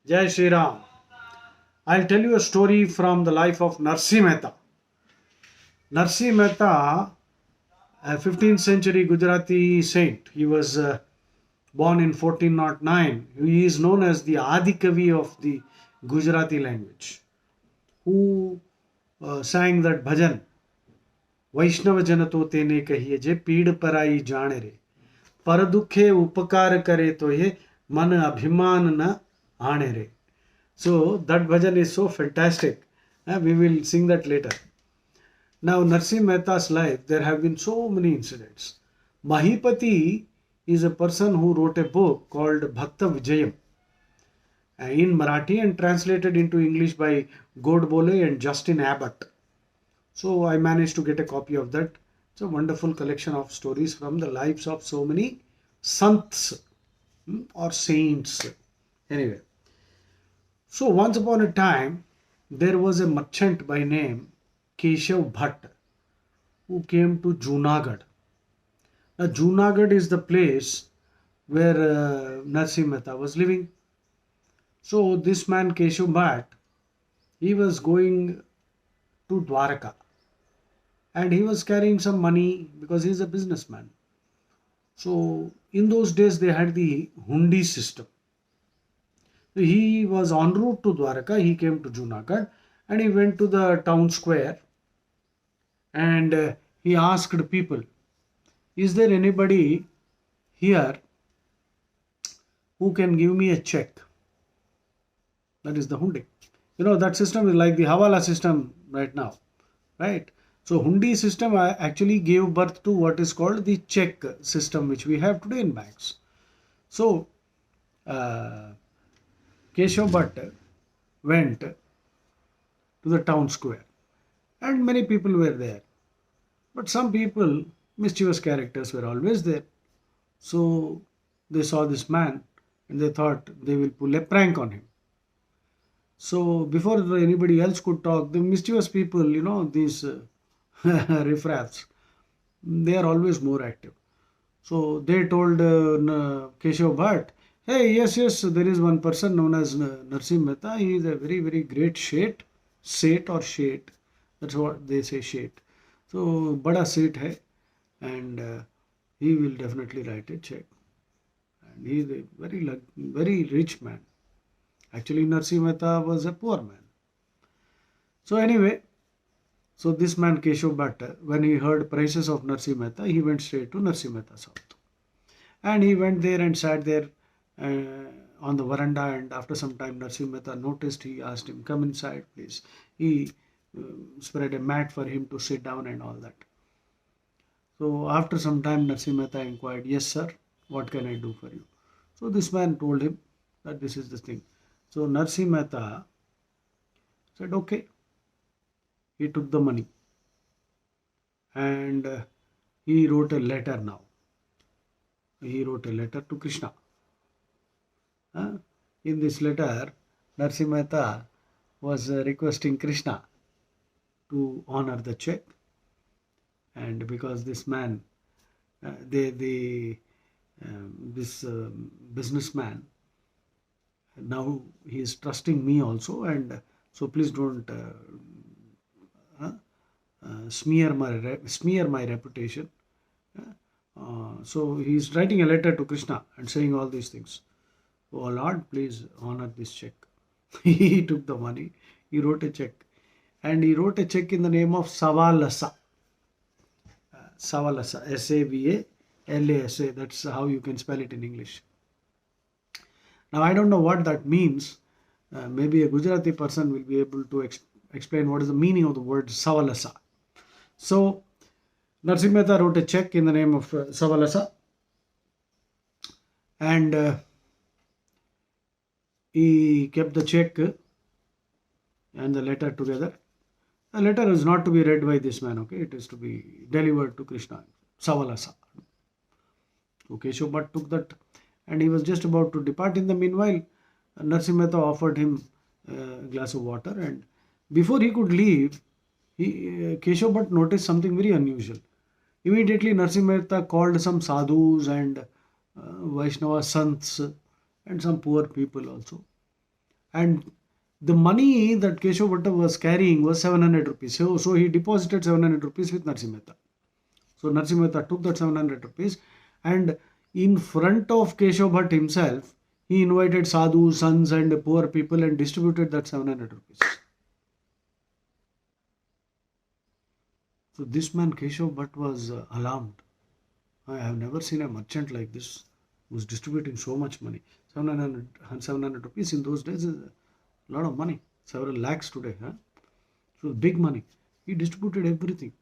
Jai Shri Ram. I'll tell you a story from the life of Narsi Mehta. Narsi Mehta, a 15th century Gujarati saint, he was born in 1409. He is known as the Adikavi of the Gujarati language, who sang that bhajan, वैष्णव जन तो तेने कहिए जे पीड़ पराई जाने रे पर दुखे उपकार करे तो ये मन अभिमान न आने रे. So that bhajan is so fantastic. We will sing that later. Now, Narsi Mehta's life, there have been so many incidents. Mahipati is a person who wrote a book called Bhakta Vijayam in Marathi and translated into English by Godbole and Justin Abbott. So I managed to get a copy of that. It's a wonderful collection of stories from the lives of so many sants or saints. Anyway, so once upon a time, there was a merchant by name Keshav Bhatt who came to Junagadh. Now, Junagadh is the place where Narsi Mehta was living. So this man Keshav Bhatt, he was going to Dwarka and he was carrying some money because he's a businessman. So in those days they had the hundi system. He was en route to Dwarka, he came to Junagadh and he went to the town square and he asked people, is there anybody here who can give me a check? That is the hundi. You know, that system is like the Hawala system right now, right? So hundi system actually gave birth to what is called the check system, which we have today in banks. So Keshav Bhatt went to the town square and many people were there. But some people, mischievous characters, were always there. So they saw this man and they thought they will pull a prank on him. So before anybody else could talk, the mischievous people, you know, these riffraffs, they are always more active. So they told Keshav Bhatt, hey, yes, there is one person known as Narsi Mehta. He is a very, very great Seth or Shet. That's what they say, Shet. So, bada Seth hai, and he will definitely write a check. And he is a very rich man. Actually, Narsi Mehta was a poor man. So anyway, so this man Keshav Bhatt, when he heard praises of Narsi Mehta, he went straight to Narsi Mehta's house. And he went there and sat there on the veranda, and after some time Narsi Mehta noticed. He asked him, come inside please. He spread a mat for him to sit down and all that. So after some time Narsi Mehta inquired, yes sir, what can I do for you? So this man told him that this is the thing. So Narsi Mehta said okay. He took the money and he wrote a letter now. He wrote a letter to Krishna. In this letter, Narsi Mehta was requesting Krishna to honor the check, and because this man, this businessman, now he is trusting me also, and so please don't smear my reputation. So he is writing a letter to Krishna and saying all these things. Oh Lord, please honor this check. He took the money, he wrote a check, and he wrote a check in the name of Savalasa. Savalasa, Savalasa, that's how you can spell it in English. Now I don't know what that means. Maybe a Gujarati person will be able to explain what is the meaning of the word Savalasa. So Narsi Mehta wrote a check in the name of Savalasa, and he kept the check and the letter together. The letter is not to be read by this man, okay? It is to be delivered to Krishna. Savalasa. So Keshav Bhatt took that and he was just about to depart. In the meanwhile, Narsi Mehta offered him a glass of water, and before he could leave, Keshav Bhatt noticed something very unusual. Immediately Narsi Mehta called some sadhus and Vaishnava sants and some poor people also. And the money that Keshav Bhatta was carrying was 700 rupees. So he deposited 700 rupees with Narsi Mehta. So Narsi Mehta took that 700 rupees, and in front of Keshav Bhatt himself, he invited sadhus, sons and poor people and distributed that 700 rupees. So this man Keshav Bhatt was alarmed. I have never seen a merchant like this who was distributing so much money. 700 rupees in those days is a lot of money. Several lakhs today. Huh? So big money. He distributed everything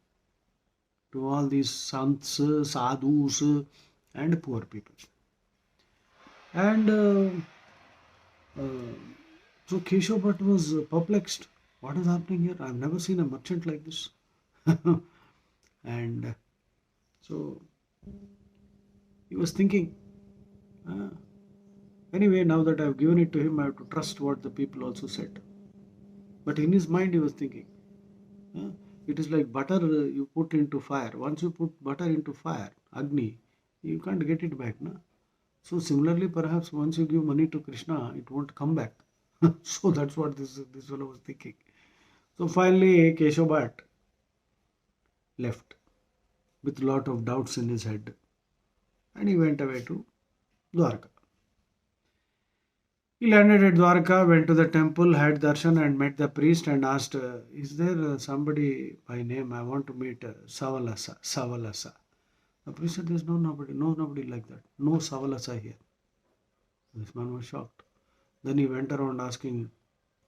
to all these sants, sadhus and poor people. And so Keshav Bhatt was perplexed. What is happening here? I've never seen a merchant like this. And so he was thinking, anyway, now that I've given it to him, I have to trust what the people also said. But in his mind, he was thinking, it is like butter you put into fire. Once you put butter into fire, Agni, you can't get it back. No? So similarly, perhaps once you give money to Krishna, it won't come back. So that's what this fellow was thinking. So finally, Keshav Bhatt left with a lot of doubts in his head. And he went away to Dwarka. He landed at Dwarka, went to the temple, had darshan and met the priest and asked, is there somebody by name? I want to meet Savalasa. The priest said, there's nobody like that. No Savalasa here. This man was shocked. Then he went around asking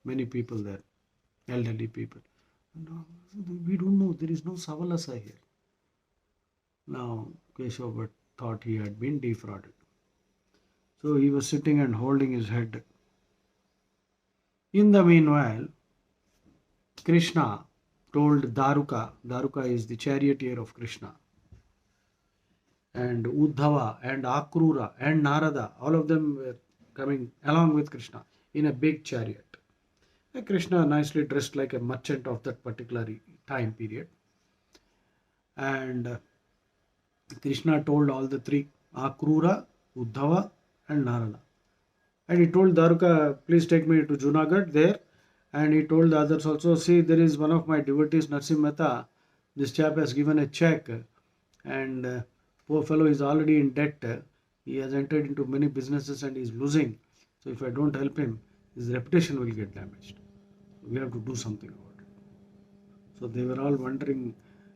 many people there, elderly people. No, we don't know, there is no Savalasa here. Now, Keshav Bhatt thought he had been defrauded. So he was sitting and holding his head. In the meanwhile, Krishna told Daruka is the charioteer of Krishna, and Uddhava and Akrura and Narada, all of them were coming along with Krishna in a big chariot. And Krishna nicely dressed like a merchant of that particular time period. And Krishna told all the three, Akrura, Uddhava and Narada. And he told Daruka, please take me to Junagadh there. And he told the others also, see, there is one of my devotees, Narsi Mehta. This chap has given a check and poor fellow is already in debt. He has entered into many businesses and is losing. So if I don't help him, his reputation will get damaged. We have to do something about it. So they were all wondering,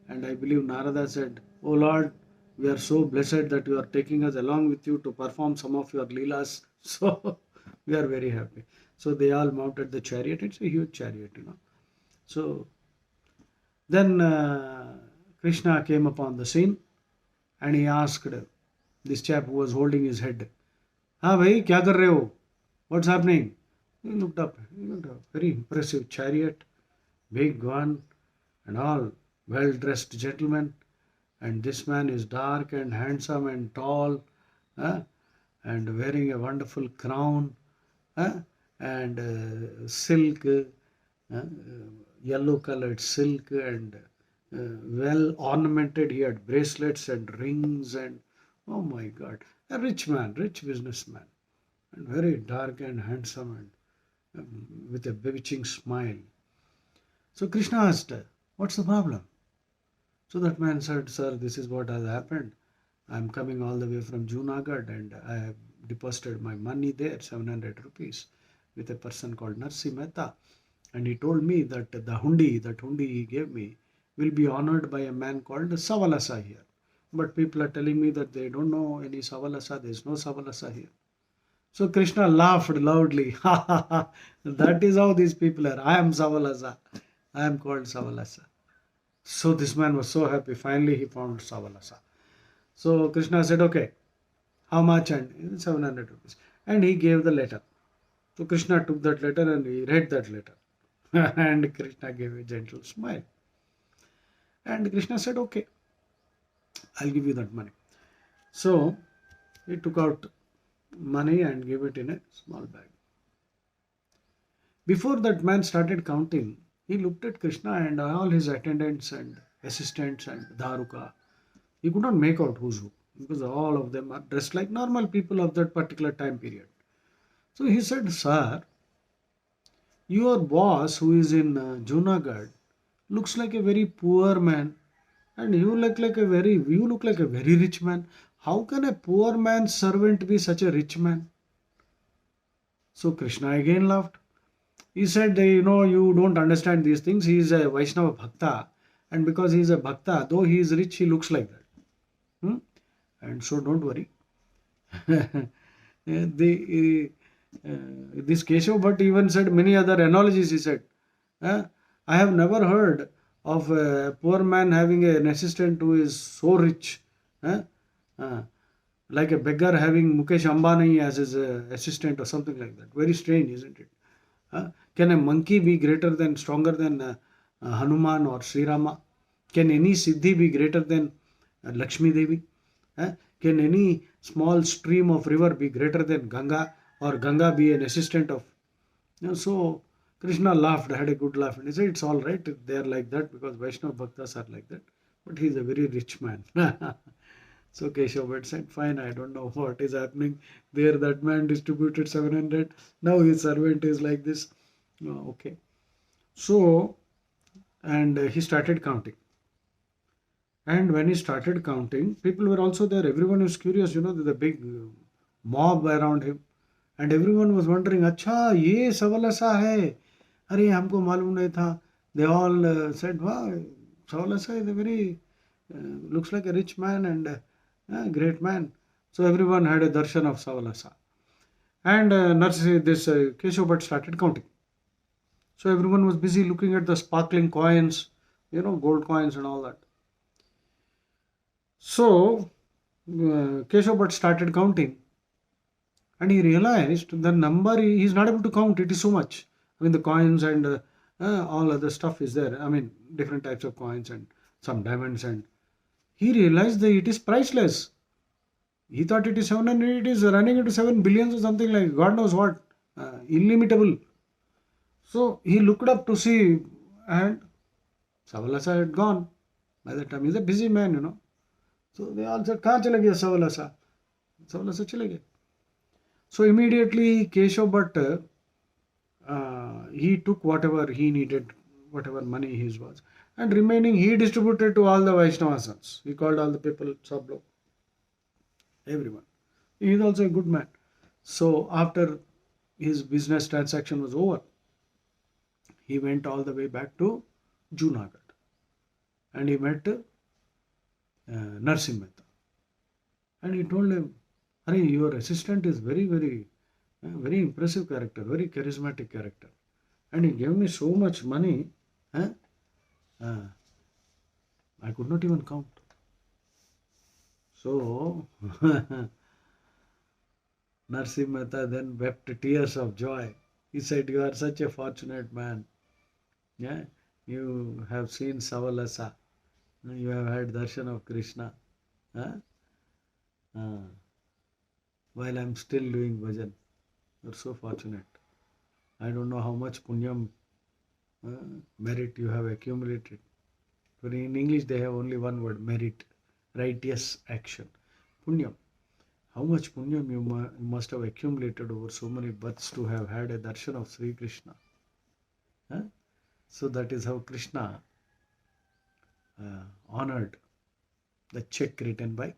and I believe Narada said, oh Lord, we are so blessed that you are taking us along with you to perform some of your leelas. So we are very happy. So they all mounted the chariot. It's a huge chariot, So then Krishna came upon the scene and he asked this chap who was holding his head, "Ha bhai, kya kar rahe ho? What's happening?" He looked up. Very impressive chariot, big one, and all well-dressed gentlemen. And this man is dark and handsome and tall, and wearing a wonderful crown, and silk, yellow-colored silk, and well ornamented. He had bracelets and rings, and oh my God, a rich man, rich businessman, and very dark and handsome, and with a bewitching smile. So Krishna asked, what's the problem? So that man said, sir, this is what has happened. I am coming all the way from Junagadh and I have deposited my money there, 700 rupees, with a person called Narsi Mehta. And he told me that the hundi he gave me will be honored by a man called Savalasa here. But people are telling me that they don't know any Savalasa, there is no Savalasa here. So Krishna laughed loudly. That is how these people are. I am Savalasa. I am called Savalasa. So this man was so happy. Finally he found Savalasa. So Krishna said, okay, how much? And 700 rupees. And he gave the letter. So Krishna took that letter and he read that letter. And Krishna gave a gentle smile. And Krishna said, okay, I'll give you that money. So he took out money and gave it in a small bag. Before that man started counting, he looked at Krishna and all his attendants and assistants and Daruka. He could not make out who's who because all of them are dressed like normal people of that particular time period. So he said, sir, Your boss who is in Junagadh looks like a very poor man, and you look like a very rich man. How can a poor man's servant be such a rich man? So Krishna again laughed. He said, you don't understand these things. He is a Vaishnava Bhakta, and because he is a Bhakta, though he is rich, he looks like that. Hmm? And so don't worry. This Keshav Bhatt even said many other analogies. He said, "Uh, I have never heard of a poor man having an assistant who is so rich, uh, uh, like a beggar having Mukesh Ambani as his assistant or something like that. Very strange, isn't it? Can a monkey be stronger than Hanuman or Sri Rama? Can any Siddhi be greater than Lakshmi Devi? Can any small stream of river be greater than Ganga, or Ganga be an assistant of? So Krishna laughed, had a good laugh, and he said, "It's all right. They are like that because Vaishnava Bhaktas are like that. But he is a very rich man." So Keshav Bhatt said, "Fine, I don't know what is happening there. That man distributed 700. Now his servant is like this." Okay. So, and he started counting. And when he started counting, people were also there. Everyone was curious, there's a big mob around him. And everyone was wondering, अच्छा ये सवलसा है, अरे हमको मालूम नहीं था. They all said, wow, Savalasa is a very, looks like a rich man and great man. So everyone had a darshan of Savalasa. And Keshav Bhatt started counting. So everyone was busy looking at the sparkling coins, gold coins and all that. So Keshav Bhatt started counting, and he realized the number he is not able to count. It is so much. I mean, the coins and all other stuff is there. I mean, different types of coins and some diamonds, and he realized that it is priceless. He thought it is 700, it is running into 7 billions or something like God knows what, illimitable. So he looked up to see, and Savalasa had gone. By that time, he's a busy man. So they all said, "कहाँ चले गया Savalasa?" Savalasa चले गए. So immediately Keshav Bhatt, he took whatever he needed, whatever money his was, and remaining he distributed to all the Vaishnava sons. He called all the people, Sablo, everyone. He is also a good man. So after his business transaction was over, he went all the way back to Junagadh, and he met Narsi Mehta, and he told him, "Hare, your assistant is very impressive character, very charismatic character, and he gave me so much money, I could not even count." So Narsi Mehta then wept tears of joy. He said, "You are such a fortunate man. Yeah, you have seen Savalasa. You have had darshan of Krishna. Huh? While I'm still doing bhajan. You're so fortunate. I don't know how much punyam, merit you have accumulated." But in English, they have only one word, merit, righteous action. Punyam. How much punyam you must have accumulated over so many births to have had a darshan of Sri Krishna. Huh? So that is how Krishna honored the check written by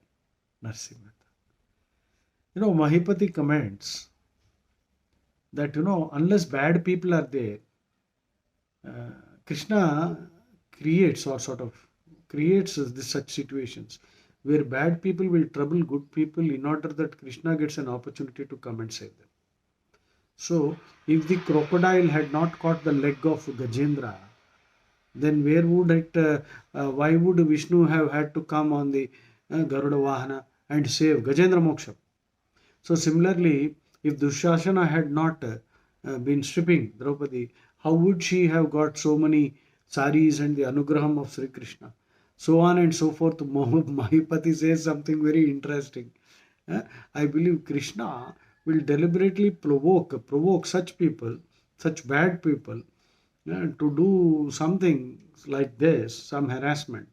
Narsi Mehta. Mahipati comments that, unless bad people are there, Krishna creates or sort of creates such situations where bad people will trouble good people in order that Krishna gets an opportunity to come and save them. So, if the crocodile had not caught the leg of Gajendra, then why would Vishnu have had to come on the Garuda Vahana and save Gajendra Moksha? So similarly, if Dushasana had not been stripping Draupadi, how would she have got so many saris and the anugraham of Sri Krishna? So on and so forth. Mahipati says something very interesting. I believe Krishna will deliberately provoke such people, such bad people, to do something like this, some harassment,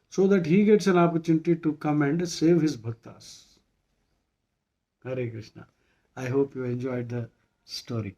so that he gets an opportunity to come and save his bhaktas. Hare Krishna. I hope you enjoyed the story.